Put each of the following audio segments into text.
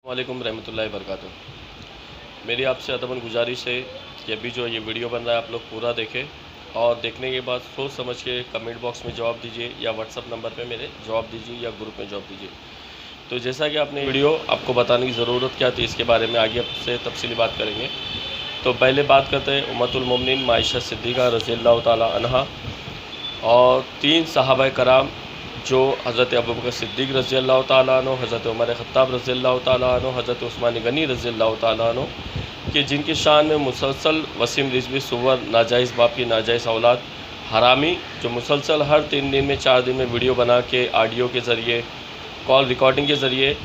वालेकुम रहमतुल्लाहि वबरकातुहू। मेरी आपसे अदबन गुजारिश है कि अभी जो ये वीडियो बन रहा है आप लोग पूरा देखें और देखने के बाद सोच समझ के कमेंट बॉक्स में जवाब दीजिए या व्हाट्सअप नंबर पे मेरे जवाब दीजिए या ग्रुप में जवाब दीजिए। तो जैसा कि आपने वीडियो आपको बताने की ज़रूरत क्या थी इसके बारे में आगे आपसे तफसीली बात करेंगे। तो पहले बात करते हैं उम्मतुल मोमिनीन आयशा सिद्दीक़ा रज़ियल्लाहु ताला अन्हा और 3 सहाबा कराम जो हज़रत अबू बकर सिद्दीक़ रज़ियल्लाहु ताला अन्हु, हज़रत उमर ख़त्ताब रज़ियल्लाहु ताला अन्हु, हज़रत उस्मान गनी रज़ियल्लाहु ताला अन्हु कि जिनकी शान में मुसलसल वसीम रिज़वी सुवर नाजायज़ बाप की नाजायज़ औलाद हरामी जो मुसलसल हर 3 दिन में 4 दिन में वीडियो बना के ऑडियो के ज़रिए कॉल रिकॉर्डिंग के ज़रिए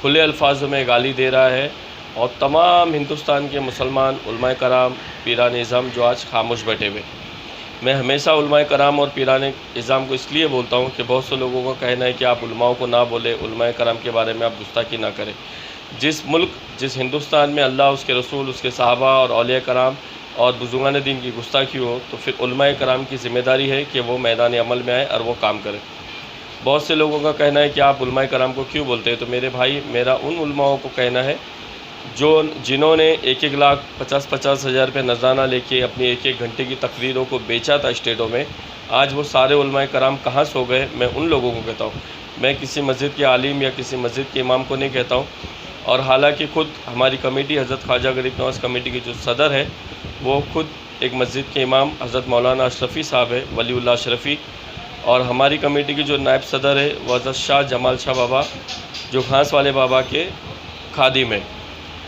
खुले अल्फाजों में गाली दे रहा है और तमाम हिंदुस्तान के मुसलमान उलमाए कराम पीरान इज़ाम जो आज खामोश बैठे हुए। मैं हमेशा उलमाए कराम और पीरान इज़ाम को इसलिए बोलता हूँ कि बहुत से लोगों का कहना है कि आप उलमाओं को ना बोले, उलमाए कराम के बारे में आप गुस्ताखी ना करें। जिस मुल्क जिस हिंदुस्तान में अल्लाह उसके रसूल उसके सहाबा और औलिया कराम और बुजुर्गान दीन की गुस्ताखी हो तो फिर उलमाए कराम की ज़िम्मेदारी है कि वो मैदान अमल में आए और वो काम करें। बहुत से लोगों का कहना है कि आप उलमाए कराम को क्यों बोलते हैं, तो मेरे भाई मेरा उन उलमाओं को कहना है जिन्होंने 1-1 लाख 50-50 हज़ार रुपये नजराना लेके अपनी 1-1 घंटे की तकरीरों को बेचा था स्टेटों में, आज वो सारे उलमाए कराम कहाँ सो गए। मैं उन लोगों को कहता हूँ, मैं किसी मस्जिद के आलिम या किसी मस्जिद के इमाम को नहीं कहता हूँ। और हालांकि ख़ुद हमारी कमेटी हज़रत ख्वाजा गरीब नवाज़ कमेटी की जो सदर है वो ख़ुद एक मस्जिद के इमाम हज़रत मौलाना अशरफ़ी साहब है, वलीउल्लाह अशरफ़ी। और हमारी कमेटी की जो नायब सदर है वो हज़रत शाह जमाल शाह बाबा जो घास वाले बाबा के खादिम है।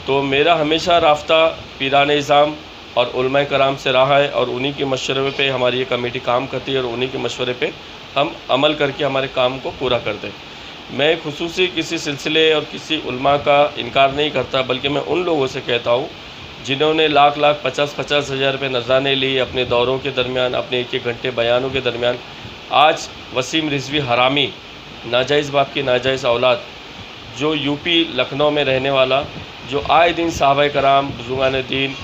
तो मेरा हमेशा राफ्ता पीरान इज़ाम और उलमाए कराम से रहा है और उन्हीं के मशवरे पे हमारी ये कमेटी काम करती है और उन्हीं के मशवरे पे हम अमल करके हमारे काम को पूरा करते हैं। मैं खुसूसी किसी सिलसिले और किसी उलमा का इनकार नहीं करता, बल्कि मैं उन लोगों से कहता हूँ जिन्होंने लाख 50-50 हज़ार रुपये नजराने लिए अपने दौरों के दरमियान, अपने 1-1 घंटे बयानों के दरमियान। आज वसीम रिज़वी हरामी नाजायज़ बाप की नाजायज़ औलाद जो यूपी लखनऊ में रहने वाला जो आए दिन सहाबा कराम बुजुर्गान दीन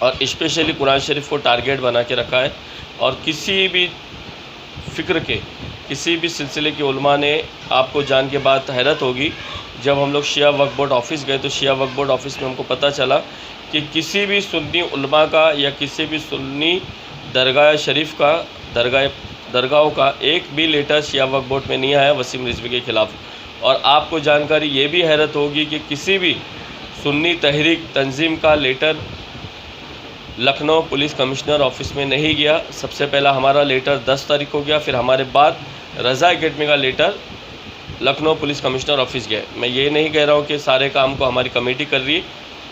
और स्पेशली कुरान शरीफ को टारगेट बना के रखा है और किसी भी फ़िक्र के किसी भी सिलसिले के उलमा ने आपको जान के बाद हैरत होगी। जब हम लोग शिया वक्फ बोर्ड ऑफ़िस गए तो शिया वक्फ बोर्ड ऑफ़िस में हमको पता चला कि किसी भी सुन्नी उलमा का या किसी भी सुन्नी दरगाह शरीफ का दरगाहों का एक भी लेटर शिया वक्फ बोर्ड में नहीं आया वसीम रिज़वी के ख़िलाफ़। और आपको जानकारी ये भी हैरत होगी कि किसी भी सुन्नी तहरीक तंजीम का letter Lucknow police commissioner office में नहीं गया। सबसे पहला हमारा लेटर 10 तारीख को गया, फिर हमारे बाद रज़ा एकेडमी का letter Lucknow police commissioner office गया। मैं ये नहीं कह रहा हूँ कि सारे काम को हमारी कमेटी कर रही है,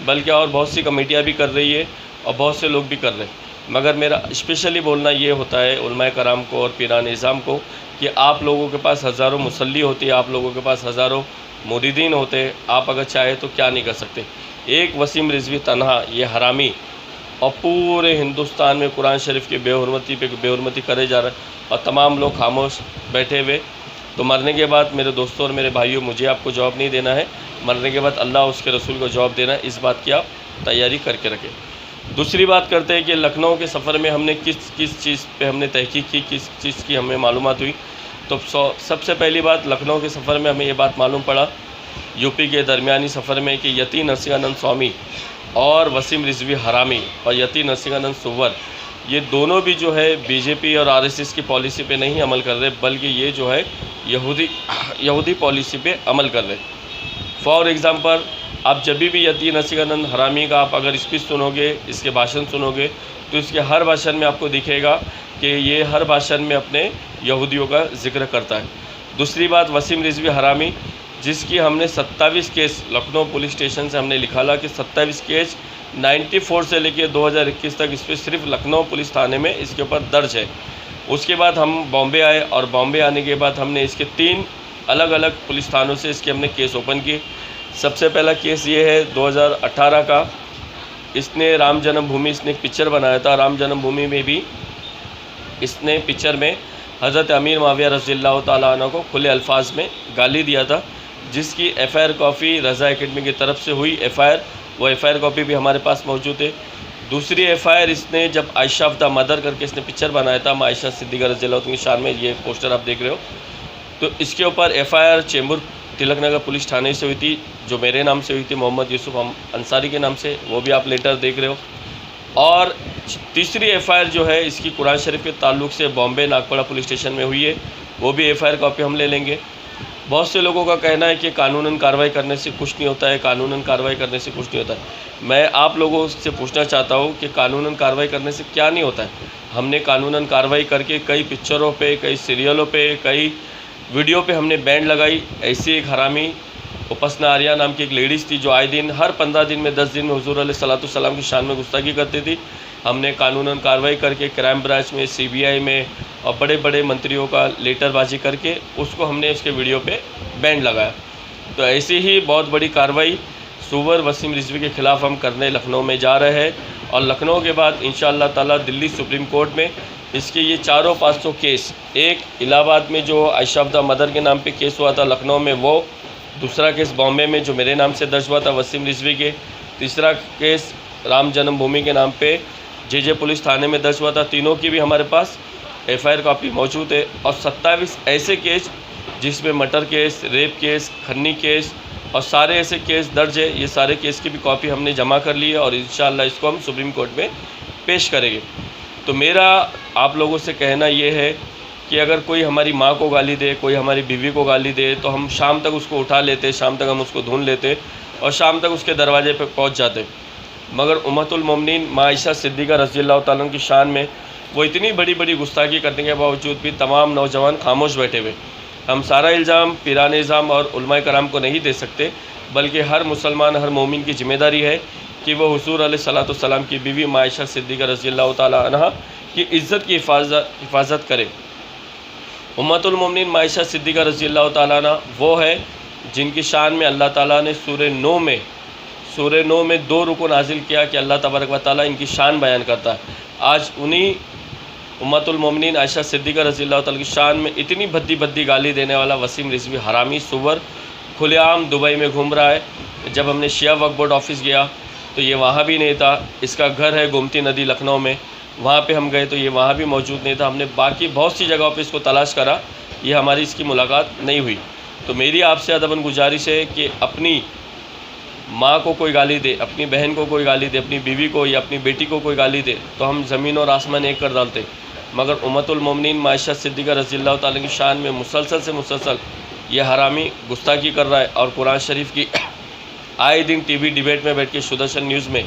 बल्कि और बहुत सी कमेटियाँ भी कर रही है और बहुत से लोग भी कर रहे हैं। मगर मेरा स्पेशली बोलना ये होता है उलमाए कराम को और पीरान इज़ाम को कि आप लोगों के पास हज़ारों मुसल्ली होती है, आप लोगों के पास हज़ारों मुरीदीन होते हैं, आप अगर चाहे तो क्या नहीं कर सकते। एक वसीम रिज़वी तन्हा ये हरामी और पूरे हिंदुस्तान में कुरान शरीफ की बेहुरमती करे जा रहा है और तमाम लोग खामोश बैठे हुए। तो मरने के बाद मेरे दोस्तों और मेरे भाइयों मुझे आपको जवाब नहीं देना है, मरने के बाद अल्लाह उसके रसूल को जवाब देना है। इस बात की आप तैयारी करके रखें। दूसरी बात करते हैं कि लखनऊ के सफ़र में हमने किस चीज़ पे हमने तहकीक की, किस चीज़ की हमें मालूमात हुई। तो सबसे पहली बात लखनऊ के सफ़र में हमें ये बात मालूम पड़ा यूपी के दरमियानी सफ़र में कि यती नरसिंहानंद स्वामी और वसीम रिज़वी हरामी और यती नरसिंहानंद सुवर ये दोनों भी जो है बीजेपी और आरएसएस की पॉलिसी पे नहीं अमल कर रहे, बल्कि ये जो है यहूदी पॉलिसी पे अमल कर रहे। फॉर एग्ज़ाम्पल आप जब भी यती नरसिंहानंद हरामी का आप अगर स्पीच सुनोगे, इसके भाषण सुनोगे, तो इसके हर भाषण में आपको दिखेगा कि ये हर भाषण में अपने यहूदियों का जिक्र करता है। दूसरी बात वसीम रिज़वी हरामी जिसकी हमने 27 केस लखनऊ पुलिस स्टेशन से हमने लिखाला कि 27 केस 94 से लेकर 2021 तक इस पर सिर्फ लखनऊ पुलिस थाने में इसके ऊपर दर्ज है। उसके बाद हम बॉम्बे आए और बॉम्बे आने के बाद हमने इसके 3 अलग अलग पुलिस थानों से इसके हमने केस ओपन किए। सबसे पहला केस ये है 2018 का, इसने राम जन्मभूमि इसने एक पिक्चर बनाया था। राम जन्मभूमि में भी इसने पिक्चर में हज़रत अमीर माविया रज़ियल्लाहु ताला अन्हु को खुले अल्फाज में गाली दिया था, जिसकी एफ़आईआर कॉपी रज़ा एकेडमी की तरफ से हुई वो एफ़आईआर कॉपी भी हमारे पास मौजूद है। दूसरी एफ़आईआर इसने जब आयशा ऑफ द मदर करके इसने पिक्चर बनाया था आयशा सिद्दीक़ा रज़ियल्लाहु की शान में, ये पोस्टर आप देख रहे हो, तो इसके ऊपर एफ़आईआर चेंबूर तिलक नगर पुलिस थाने से हुई थी, जो मेरे नाम से हुई थी, मोहम्मद यूसुफ अंसारी के नाम से, वो भी आप लेटर देख रहे हो। और तीसरी एफआईआर जो है इसकी कुरान शरीफ के ताल्लुक से बॉम्बे नागपड़ा पुलिस स्टेशन में हुई है, वो भी एफआईआर कॉपी हम ले लेंगे। बहुत से लोगों का कहना है कि कानूनन कार्रवाई करने से कुछ नहीं होता है, कानूनन कार्रवाई करने से कुछ नहीं होता है। मैं आप लोगों से पूछना चाहता हूँ कि कानूनन कार्रवाई करने से क्या नहीं होता है। हमने कानूनन कार्रवाई करके कई पिक्चरों पे, कई सीरियलों पे, कई वीडियो पे हमने बैन लगाई। ऐसी एक हरामी उपासना आर्या नाम की एक लेडीज़ थी जो आए दिन हर 15 दिन में 10 दिन में हुजूर अलैहिस्सलाम की शान में गुस्ताखी करती थी। हमने कानूनन कार्रवाई करके क्राइम ब्रांच में, सीबीआई में और बड़े बड़े मंत्रियों का लेटरबाजी करके उसको हमने उसके वीडियो पे बैन लगाया। तो ऐसी ही बहुत बड़ी कार्रवाई सुवर वसीम रिजवी के ख़िलाफ़ हम करने लखनऊ में जा रहे हैं। और लखनऊ के बाद इंशाअल्लाह ताला दिल्ली सुप्रीम कोर्ट में इसके ये चारों 500 केस, एक इलाहाबाद में जो आयशा अब्दा मदर के नाम पे केस हुआ था लखनऊ में वो, दूसरा केस बॉम्बे में जो मेरे नाम से दर्ज हुआ था वसीम रिजवी के, तीसरा केस राम जन्मभूमि के नाम पे जे पुलिस थाने में दर्ज हुआ था। तीनों की भी हमारे पास एफआईआर कॉपी मौजूद है। और 27 ऐसे केस जिसमें मर्डर केस, रेप केस, खन्नी केस और सारे ऐसे केस दर्ज है, ये सारे केस की भी कॉपी हमने जमा कर ली है और इंशाअल्लाह इसको हम सुप्रीम कोर्ट में पेश करेंगे। तो मेरा आप लोगों से कहना ये है कि अगर कोई हमारी माँ को गाली दे, कोई हमारी बीवी को गाली दे, तो हम शाम तक उसको उठा लेते, शाम तक हम उसको ढूंढ लेते और शाम तक उसके दरवाजे पर पहुँच जाते। मगर उम्मतुल मोमिनीन माँ आयशा सिद्दीक़ा रज़ियल्लाहु ताला अन्हा की शान में वो इतनी बड़ी बड़ी गुस्ताखी करने के बावजूद भी तमाम नौजवान खामोश बैठे हुए। हम सारा इल्ज़ाम पीराने इज़ाम और उलमाए कराम को नहीं दे सकते, बल्कि हर मुसलमान, हर मोमिन की ज़िम्मेदारी है कि वह हुज़ूर अलैहिस्सलाम की बीवी माँ आयशा सिद्दीक़ा रज़ियल्लाहु ताला अन्हा की इज़्ज़त की हिफाजत करे। उम्मतुल मोमिनीन माँ आयशा सिद्दीक़ा रज़ियल्लाहु ताला अन्हा वो है जिनकी शान में अल्लाह ताला ने सूरह नौ में 2 रुकू नाजिल किया कि अल्लाह तबारक व तआला इनकी शान बयान करता है। आज उन्हीं उम्मतुल मोमिनीन आयशा सिद्दीक़ा रज़ियल्लाहु ताला की शान में इतनी भद्दी गाली देने वाला वसीम रिजवी हरामी सुवर खुलेआम दुबई में घूम रहा है। जब हमने शिया वक्फ बोर्ड ऑफिस गया तो ये वहाँ भी नहीं था। इसका घर है गोमती नदी लखनऊ में, वहाँ पे हम गए तो ये वहाँ भी मौजूद नहीं था। हमने बाकी बहुत सी जगहों पे इसको तलाश करा, ये हमारी इसकी मुलाकात नहीं हुई। तो मेरी आपसे अदबन गुजारिश है कि अपनी माँ को कोई गाली दे, अपनी बहन को कोई गाली दे, अपनी बीवी को या अपनी बेटी को कोई गाली दे तो हम ज़मीन और आसमान एक कर डालते। मगर उम्मतुल मोमिनीन माँ आयशा सिद्दीक़ा रज़ियल्लाहु ताला की शान में मुसलसल ये हरामी गुस्ताखी कर रहा है और कुरान शरीफ की आए दिन टीवी डिबेट में बैठ के सुदर्शन न्यूज़ में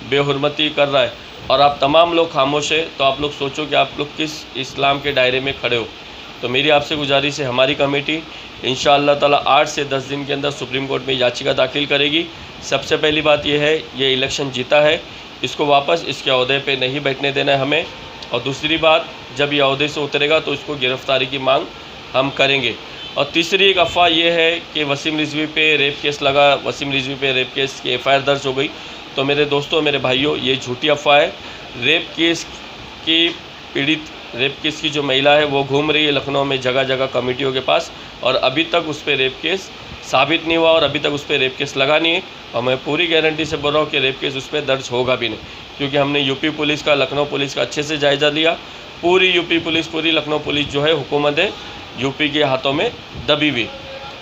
बेहुरमती कर रहा है और आप तमाम लोग खामोश है। तो आप लोग सोचो कि आप लोग किस इस्लाम के दायरे में खड़े हो। तो मेरी आपसे गुजारिश है, हमारी कमेटी इंशाअल्लाह ताला 8 से 10 दिन के अंदर सुप्रीम कोर्ट में याचिका दाखिल करेगी। सबसे पहली बात यह है, ये इलेक्शन जीता है, इसको वापस इसके अहदे पे नहीं बैठने देना है हमें। और दूसरी बात, जब ये अहदे से उतरेगा तो इसको गिरफ़्तारी की मांग हम करेंगे। और तीसरी एक अफवाह ये है कि वसीम रिजवी पे रेप केस लगा, वसीम रिजवी पे रेप केस की एफआईआर दर्ज हो गई। तो मेरे दोस्तों, मेरे भाइयों, ये झूठी अफवाह है। रेप केस की पीड़ित, रेप केस की जो महिला है वो घूम रही है लखनऊ में जगह जगह कमेटियों के पास और अभी तक उस पर रेप केस साबित नहीं हुआ और अभी तक उस पर रेप केस लगा नहीं है। और मैं पूरी गारंटी से बोल रहा हूँ कि रेप केस उस पर दर्ज होगा भी नहीं, क्योंकि हमने यूपी पुलिस का, लखनऊ पुलिस का अच्छे से जायज़ा लिया। पूरी यूपी पुलिस, पूरी लखनऊ पुलिस जो है हुकूमत है यूपी के हाथों में दबी हुई।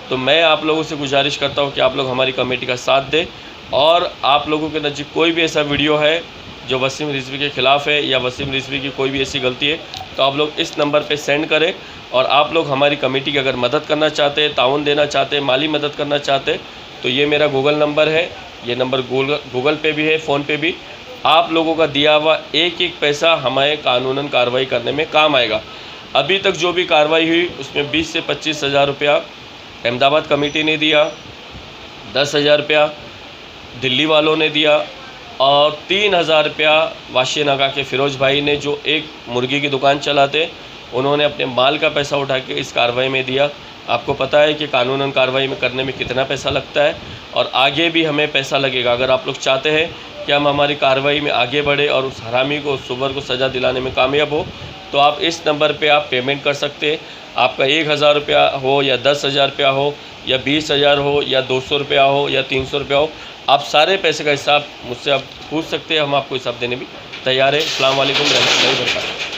तो मैं आप लोगों से गुजारिश करता हूँ कि आप लोग हमारी कमेटी का साथ दें और आप लोगों के नज़दीक कोई भी ऐसा वीडियो है जो वसीम रिजवी के ख़िलाफ़ है या वसीम रिजवी की कोई भी ऐसी गलती है तो आप लोग इस नंबर पे सेंड करें। और आप लोग हमारी कमेटी की अगर मदद करना चाहते हैं, ताउन देना चाहते हैं, माली मदद करना चाहते हैं तो ये मेरा गूगल नंबर है। ये नंबर गूगल पे भी है, फ़ोन पे भी। आप लोगों का दिया हुआ एक एक पैसा हमें कानूनन कार्रवाई करने में काम आएगा। अभी तक जो भी कार्रवाई हुई उसमें 20 से 25 हज़ार रुपया अहमदाबाद कमेटी ने दिया, 10,000 रुपया दिल्ली वालों ने दिया और 3,000 रुपया वाशियनगा के फ़िरोज़ भाई ने, जो एक मुर्गी की दुकान चलाते, उन्होंने अपने माल का पैसा उठा के इस कार्रवाई में दिया। आपको पता है कि कानूनन कार्रवाई में करने में कितना पैसा लगता है और आगे भी हमें पैसा लगेगा। अगर आप लोग चाहते हैं कि हम हमारी कार्रवाई में आगे बढ़े और उस हरामी को, उस सुवर को सज़ा दिलाने में कामयाब हो तो आप इस नंबर पे आप पेमेंट कर सकते हैं। आपका 1,000 रुपया हो या 10,000 रुपया हो या 20,000 हो या 200 रुपया हो या 300 रुपया हो, आप सारे पैसे का हिसाब मुझसे आप पूछ सकते हैं, हम आपको हिसाब देने भी तैयार है। अस्सलाम वालेकुम रहमतुल्लाहि व बरकातहू।